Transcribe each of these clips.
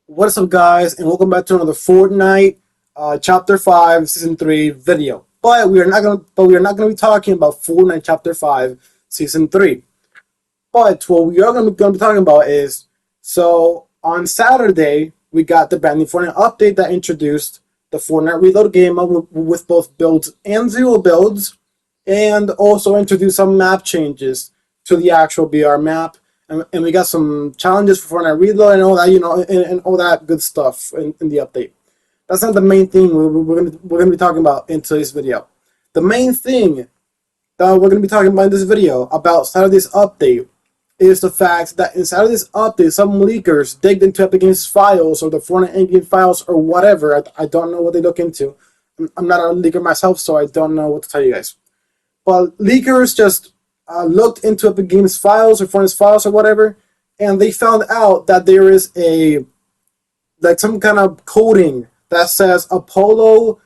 What's up, guys, and welcome back to another Fortnite Chapter 5 Season 3 video. But we are not gonna be talking about Fortnite Chapter 5 Season 3. But what we are gonna be talking about is, so on Saturday we got the brand new Fortnite update that introduced the Fortnite Reload game mode with both builds and zero builds, and also introduced some map changes to the actual BR map. And we got some challenges for Fortnite Reload and all that, and all that good stuff in the update. That's not the main thing we're gonna be talking about in today's video. The main thing that we're gonna be talking about in this video about Saturday's update is the fact that inside of this update, some leakers digged into Epic Games files or the Fortnite in-game files or whatever. I don't know what they look into. I'm not a leaker myself, so I don't know what to tell you guys. But leakers just looked into Epic Games files or Fortnite's files or whatever, and they found out that there is some kind of coding that says Apollo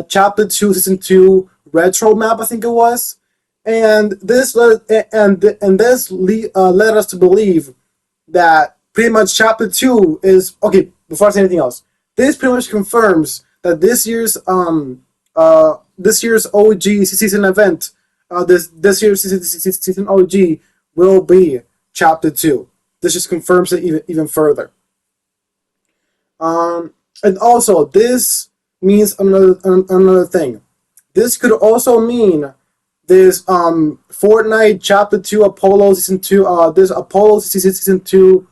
Chapter 2 Season 2 retro map, I think it was. And this led us to believe that pretty much Chapter 2 is okay. Before I say anything else, this pretty much confirms that this year's OG season event, this year's season OG will be Chapter 2. This just confirms it even further. And also, this means another thing. This could also mean this Fortnite Chapter 2 Apollo Season 2, this Apollo Season 2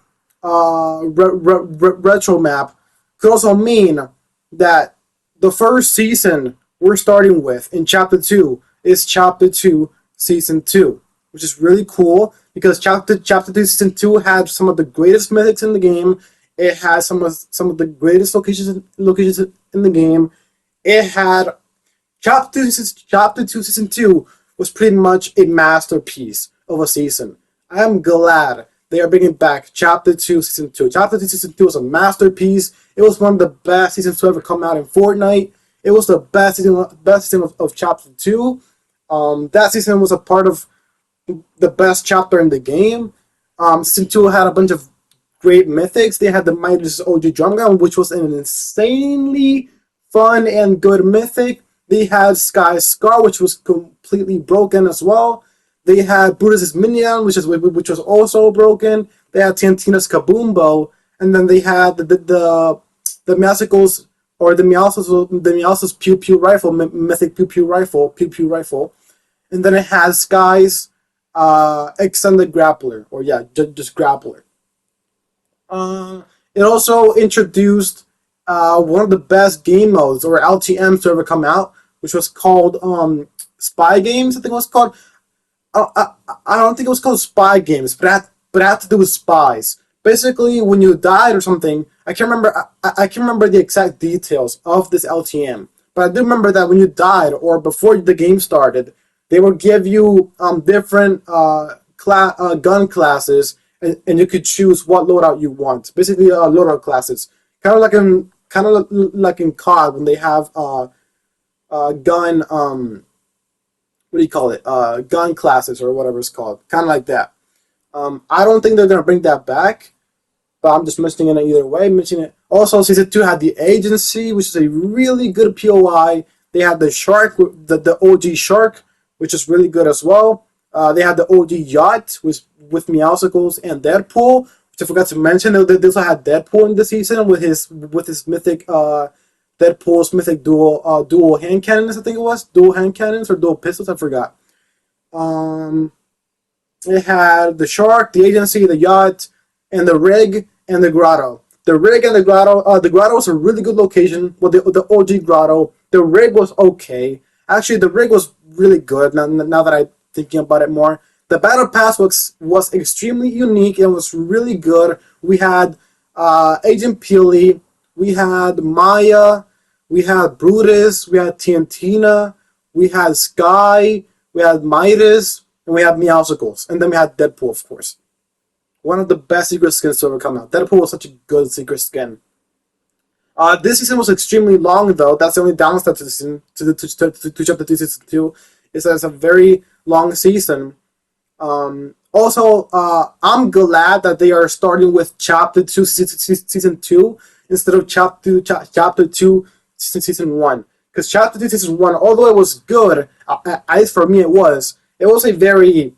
retro map could also mean that the first season we're starting with in Chapter 2 is Chapter 2 Season 2, which is really cool because Chapter 2 Season 2 had some of the greatest mythics in the game. It has some of the greatest locations in the game. It had Chapter 2 Season 2 was pretty much a masterpiece of a season. I am glad they are bringing back Chapter 2 Season 2. Chapter 2 Season 2 was a masterpiece. It was one of the best seasons to ever come out in Fortnite. It was the best season of Chapter 2. That season was a part of the best chapter in the game. Season 2 had a bunch of great mythics. They had the Midas OG Drum Gun, which was an insanely fun and good mythic. They had Sky's Scar, which was completely broken as well. They had Brutus's Minion, which was also broken. They had Tantina's Kaboombo, and then they had the Meowsicles or the Meows's Pew Pew Rifle, Mythic Pew Pew Rifle, and then it has Sky's Extended Grappler, or yeah, just Grappler. It also introduced one of the best game modes or LTMs to ever come out, which was called Spy Games. I think it was called. I don't think it was called Spy Games, but it had to do with spies. Basically, when you died or something, I can't remember. I can't remember the exact details of this LTM, but I do remember that when you died or before the game started, they would give you different gun classes, and you could choose what loadout you want. Basically, loadout classes, kind of like in COD when they have gun what do you call it? Gun classes or whatever it's called, kind of like that. I don't think they're gonna bring that back, but I'm just mentioning it either way. Mentioning it. Also, Season 2 had the Agency, which is a really good POI. They had the Shark, the OG Shark, which is really good as well. They had the OG Yacht with Meowsicles and Deadpool, which I forgot to mention. They also had Deadpool in the season with his mythic Deadpool's mythic dual hand cannons. I think it was dual hand cannons or dual pistols. I forgot. It had the Shark, the Agency, the Yacht, and the Rig and the Grotto. The Rig and the Grotto. The Grotto was a really good location. Well, the OG Grotto. The Rig was okay. Actually, the Rig was really good. Now that I'm thinking about it more, the Battle Pass was extremely unique and was really good. We had Agent Peely, we had Maya, we had Brutus, we had Tiantina, we had Sky, we had Midas, and we had Meowsicles, and then we had Deadpool, of course. One of the best secret skins to ever come out. Deadpool was such a good secret skin. This season was extremely long, though. That's the only downside to the season, to Chapter 2 Season 2, is that it's a very long season. Also, I'm glad that they are starting with Chapter 2, Season 2, instead of Chapter 2, Season 1. Because Chapter 2, Season 1, although it was good, at least for me it was a very,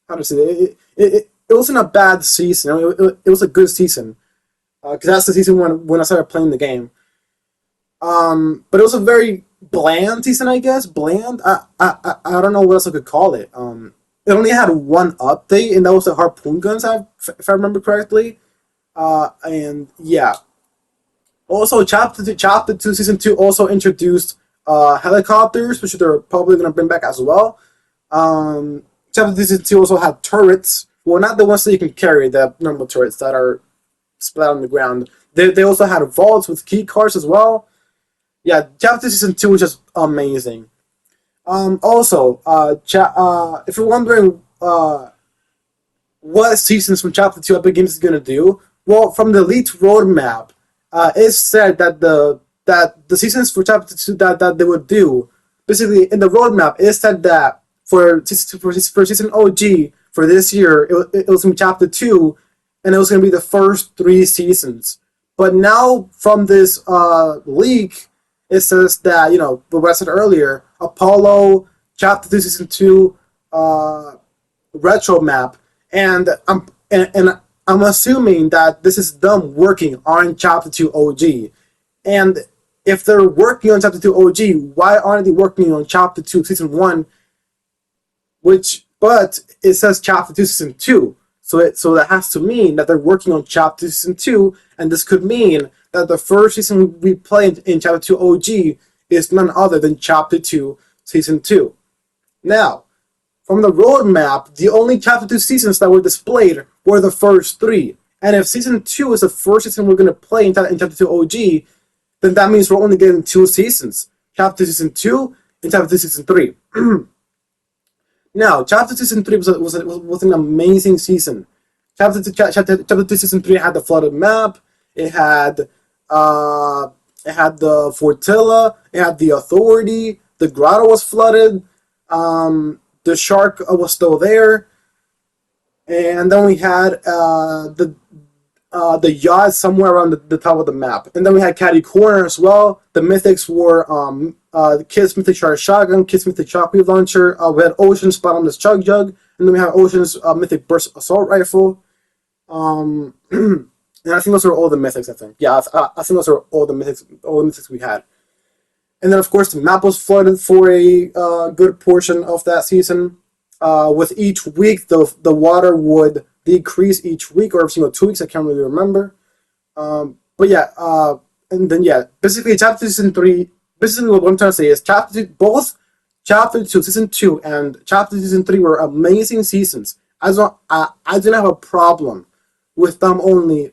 how to say it wasn't a bad season. It was a good season. Because that's the season when I started playing the game. But it was a very bland season, I guess. Bland. I don't know what else I could call it. It only had one update, and that was the harpoon guns, if I remember correctly. And yeah. Also, Chapter 2, Season 2 also introduced helicopters, which they're probably going to bring back as well. Chapter 2, Season 2 also had turrets. Well, not the ones that you can carry, the normal turrets that are split on the ground. They also had vaults with key cards as well. Yeah, Chapter Season 2 was just amazing. Also, if you're wondering what seasons from Chapter 2 Epic Games is going to do, well, from the leaked roadmap, it's said that the seasons for Chapter 2 that they would do, basically in the roadmap, it said that for season OG for this year, it was going to be Chapter 2, and it was going to be the first 3 seasons. But now, from this leak, it says that, what I said earlier, Apollo, Chapter 2, Season 2, retro map, and I'm assuming that this is them working on Chapter 2 OG. And if they're working on Chapter 2 OG, why aren't they working on Chapter 2 Season 1, but it says Chapter 2 Season 2. So that has to mean that they're working on Chapter 2 Season 2, and this could mean that the first season we play in Chapter 2 OG is none other than Chapter 2 Season 2. Now, from the roadmap, the only Chapter 2 seasons that were displayed were the first 3. And if Season 2 is the first season we're going to play in Chapter 2 OG, then that means we're only getting 2 seasons. Chapter 2 Season 2 and Chapter 2 Season 3. Now, Chapter 2 Season 3 was an amazing season. Chapter 2 Season 3 had the flooded map. It had the Fortilla. It had the Authority. The grotto was flooded. The shark was still there. And then we had the yacht somewhere around the top of the map. And then we had Caddy Corner as well. The mythics were Kid's Mythic Charge Shotgun, Kid's Mythic Shockwave Launcher. We had Ocean's Bottomless Chug Jug. And then we had Ocean's Mythic Burst Assault Rifle. And I think those are all the mythics, I think. Yeah, I think those are all the mythics we had. And then, of course, the map was flooded for a good portion of that season. With each week, the water would decrease each week, or every single 2 weeks. I can't really remember. But yeah, and then yeah, basically Chapter 2 Season 3. Basically, what I'm trying to say is both Chapter 2 Season 2 and Chapter 2 Season 3 were amazing seasons. I didn't have a problem with them only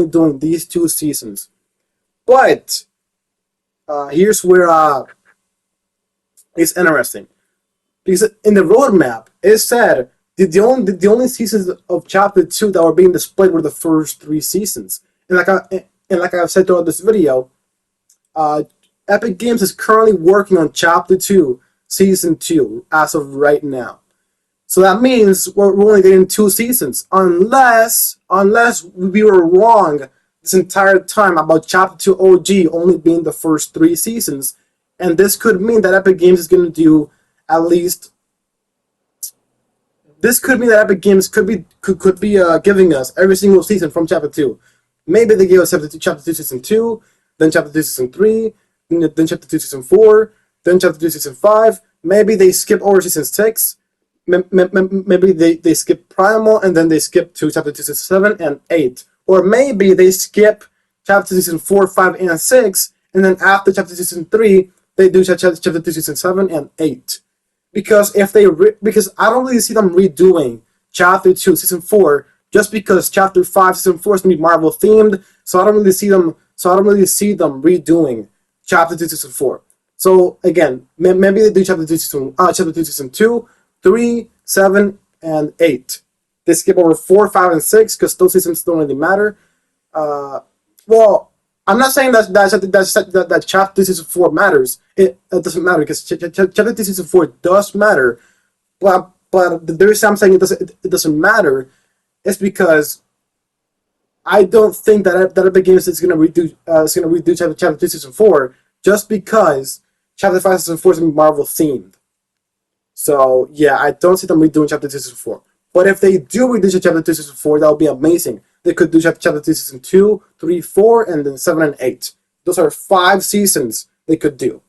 doing these 2 seasons. But here's where it's interesting. Because in the roadmap, it said the only seasons of Chapter 2 that were being displayed were the first 3 seasons. And like I've said throughout this video, Epic Games is currently working on Chapter 2 Season 2 as of right now. So that means we're only getting 2 seasons, unless we were wrong this entire time about Chapter 2 OG only being the first 3 seasons, and this could mean that Epic Games is going to do at least. This could mean that Epic Games could be giving us every single season from Chapter 2. Maybe they give us Chapter 2 Season 2, then Chapter 2 Season 3, then Chapter 2 Season 4, then Chapter 2 Season 5. Maybe they skip over Season 6. Maybe they skip Primal and then they skip to Chapter 2 Season 7 and 8. Or maybe they skip Chapter 2 Season 4, 5, and 6, and then after Chapter 2 Season 3, they do Chapter 2 Season 7 and 8. Because because I don't really see them redoing Chapter 2 Season 4 just because Chapter 5 Season 4 is going to be Marvel themed, so I don't really see them redoing Chapter 2 Season 4. So again, maybe they do Chapter 2 Season 2, 3, 7, and 8. They skip over 4, 5, and 6 because those seasons don't really matter. Well, I'm not saying that Chapter 2 Season 4 matters. It doesn't matter because Chapter 2 Season 4 does matter. But But the reason I'm saying it doesn't matter is because I don't think that Epic Games is gonna redo Chapter 2 Season 4 just because Chapter 5 Season 4 is gonna be Marvel themed. So yeah, I don't see them redoing Chapter 2 Season 4. But if they do redo Chapter 2 Season 4, that would be amazing. They could do Chapter 2 Season 2, 3, 4, and then 7 and 8. Those are 5 seasons they could do.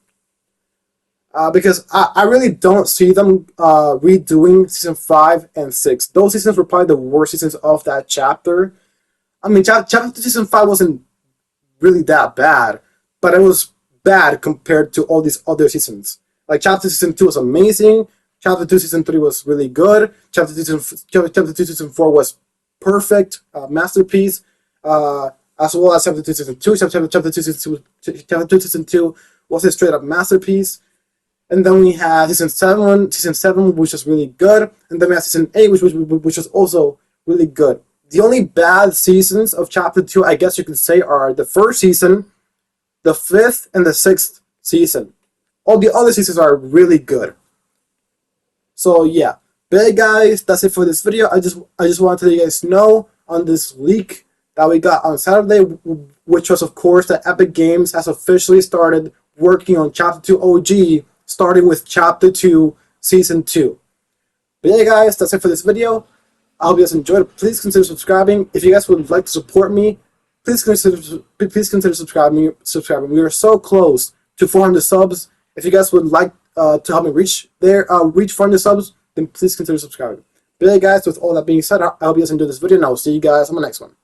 Because I really don't see them redoing Season 5 and 6. Those seasons were probably the worst seasons of that chapter. I mean, Chapter 2 Season 5 wasn't really that bad, but it was bad compared to all these other seasons. Like, Chapter 2 Season 2 was amazing. Chapter 2 Season 3 was really good. Chapter 2 Season 4 was perfect, masterpiece. As well as Chapter 2 Season 2. Chapter 2 Season 2 was a straight up masterpiece. And then we have Season 7, which was really good. And then we have Season 8, which was also really good. The only bad seasons of Chapter 2, I guess you could say, are the first season, the 5th, and the 6th season. All the other seasons are really good. So yeah. But hey guys, that's it for this video. I just wanted to let you guys know on this leak that we got on Saturday, which was of course that Epic Games has officially started working on Chapter 2 OG, starting with Chapter 2 Season 2. But yeah guys, that's it for this video. I hope you guys enjoyed it. Please consider subscribing. If you guys would like to support me, please consider subscribing. We are so close to 400 subs. If you guys would like to help me reach 400 subs, then please consider subscribing. But yeah guys, with all that being said, I hope you guys enjoyed this video, and I will see you guys on the next one.